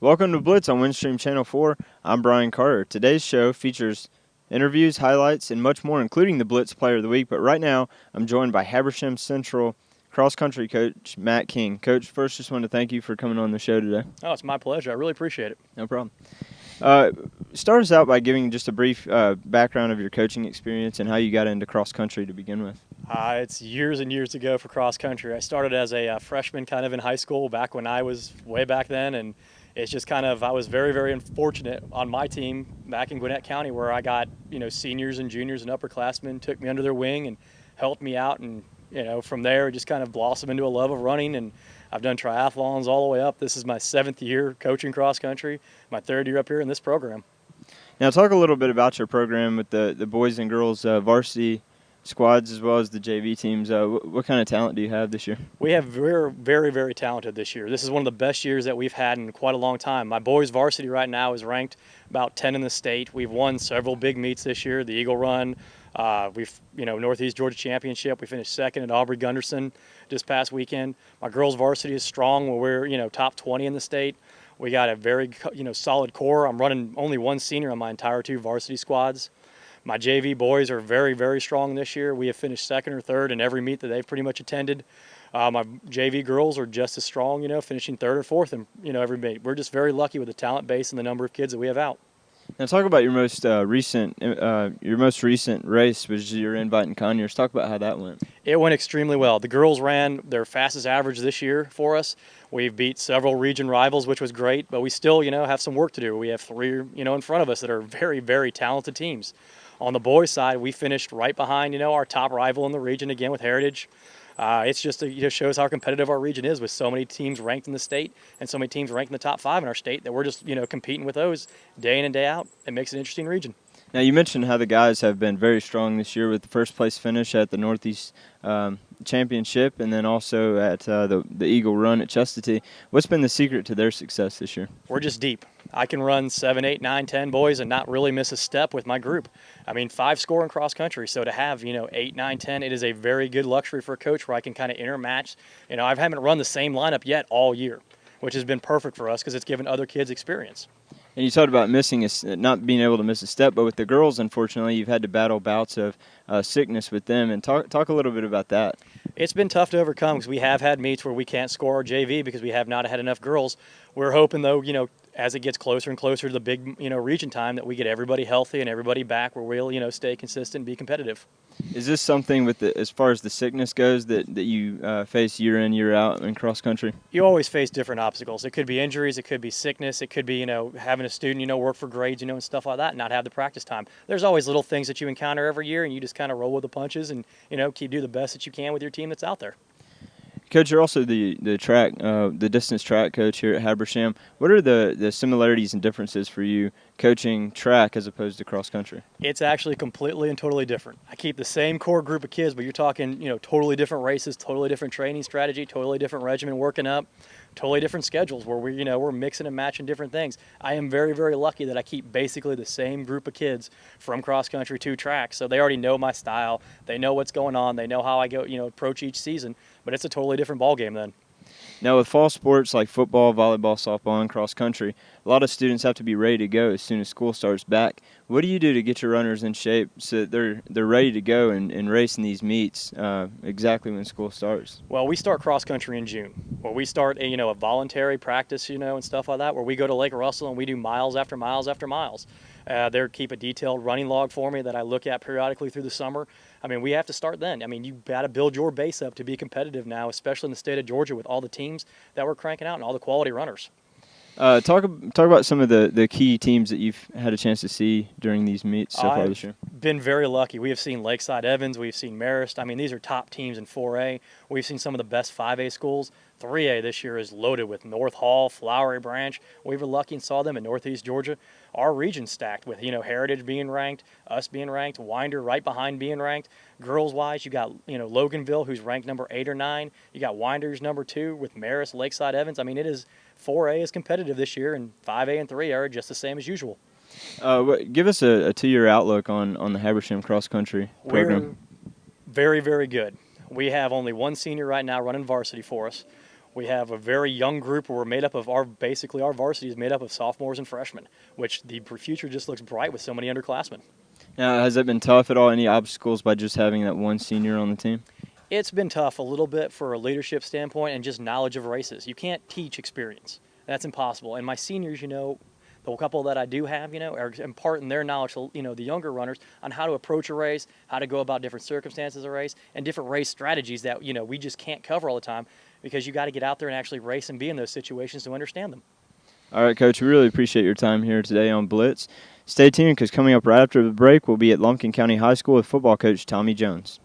Welcome to Blitz on Windstream Channel 4. I'm Brian Carter. Today's show features interviews, highlights, and much more, including the Blitz Player of the Week. But right now, I'm joined by Habersham Central cross-country coach Matt King. Coach, first, just want to thank you for coming on the show today. Oh, it's my pleasure. I really appreciate it. No problem. Start us out by giving just a brief background of your coaching experience and how you got into cross-country to begin with. It's years and years ago for cross country. I started as a freshman kind of in high school back when I was way back then, and it's just kind of I was very, very unfortunate on my team back in Gwinnett County where I got, seniors and juniors and upperclassmen took me under their wing and helped me out, and, from there it just kind of blossomed into a love of running, and I've done triathlons all the way up. This is my 7th year coaching cross country, my 3rd year up here in this program. Now, talk a little bit about your program with the boys and girls varsity squads as well as the JV teams. What kind of talent do you have this year? We're very, very talented this year. This is one of the best years that we've had in quite a long time. My boys varsity right now is ranked about 10 in the state. We've won several big meets this year, the Eagle Run. Northeast Georgia Championship. We finished 2nd at Aubrae Gunderson this past weekend. My girls varsity is strong. We're, top 20 in the state. We got a very, solid core. I'm running only one senior on my entire 2 varsity squads. My JV boys are very, very strong this year. We have finished 2nd or 3rd in every meet that they've pretty much attended. My JV girls are just as strong, finishing 3rd or 4th in, every meet. We're just very lucky with the talent base and the number of kids that we have out. Now, talk about your most recent race, which is your invite in Conyers. Talk about how that went. It went extremely well. The girls ran their fastest average this year for us. We've beat several region rivals, which was great, but we still, have some work to do. We have 3, in front of us that are very, very talented teams. On the boys' side, we finished right behind, our top rival in the region again with Heritage. It's just shows how competitive our region is with so many teams ranked in the state and so many teams ranked in the top 5 in our state that we're just competing with those day in and day out. It makes it an interesting region. Now, you mentioned how the guys have been very strong this year with the first place finish at the Northeast Championship and then also at the Eagle Run at Chastity. What's been the secret to their success this year? We're just deep. I can run 7, 8, 9, 10 boys and not really miss a step with my group. 5 score in cross country, so to have 8, 9, 10, it is a very good luxury for a coach where I can kind of intermatch. I haven't run the same lineup yet all year, which has been perfect for us because it's given other kids experience. And you talked about not being able to miss a step, but with the girls, unfortunately, you've had to battle bouts of sickness with them. And talk a little bit about that. It's been tough to overcome because we have had meets where we can't score our JV because we have not had enough girls. We're hoping, though, as it gets closer and closer to the big, region time, that we get everybody healthy and everybody back where we'll, stay consistent and be competitive. Is this something as far as the sickness goes that you face year in, year out in cross country? You always face different obstacles. It could be injuries, it could be sickness, it could be, having a student, work for grades, and stuff like that, and not have the practice time. There's always little things that you encounter every year, and you just kind of roll with the punches and, do the best that you can with your team that's out there. Coach, you're also the distance track coach here at Habersham. What are the similarities and differences for you coaching track as opposed to cross country? It's actually completely and totally different. I keep the same core group of kids, but you're talking, totally different races, totally different training strategy, totally different regimen working up, totally different schedules where we're mixing and matching different things. I am very, very lucky that I keep basically the same group of kids from cross country to track, so they already know my style. They know what's going on. They know how I go, approach each season. But it's a totally different ball game then. Now, with fall sports like football, volleyball, softball, and cross country, a lot of students have to be ready to go as soon as school starts back. What do you do to get your runners in shape so that they're ready to go and race in these meets exactly when school starts? Well, we start cross country in June, where we start a voluntary practice, and stuff like that, where we go to Lake Russell and we do miles after miles after miles. They keep a detailed running log for me that I look at periodically through the summer. We have to start then. You got to build your base up to be competitive now, especially in the state of Georgia with all the teams that we're cranking out and all the quality runners. Talk about some of the key teams that you've had a chance to see during these meets so far this year. I've been very lucky. We have seen Lakeside Evans. We've seen Marist. These are top teams in 4A. We've seen some of the best 5A schools. 3A this year is loaded with North Hall, Flowery Branch. We were lucky and saw them in Northeast Georgia. Our region's stacked with, Heritage being ranked, us being ranked, Winder right behind being ranked. Girls-wise, you got, Loganville, who's ranked number 8 or 9. You got Winder's number 2 with Marist, Lakeside Evans. It is 4A is competitive this year, and 5A and 3A are just the same as usual. Give us a 2-year outlook on the Habersham cross-country program. We're very, very good. We have only one senior right now running varsity for us. We have a very young group where we're made up of basically our varsity is made up of sophomores and freshmen, which the future just looks bright with so many underclassmen. Now, has it been tough at all? Any obstacles by just having that one senior on the team? It's been tough a little bit for a leadership standpoint and just knowledge of races. You can't teach experience. That's impossible. And my seniors, the couple that I do have, are imparting their knowledge to, the younger runners on how to approach a race, how to go about different circumstances of a race, and different race strategies that, we just can't cover all the time because you got to get out there and actually race and be in those situations to understand them. All right, Coach, we really appreciate your time here today on Blitz. Stay tuned because coming up right after the break, we'll be at Lumpkin County High School with football coach Tommy Jones.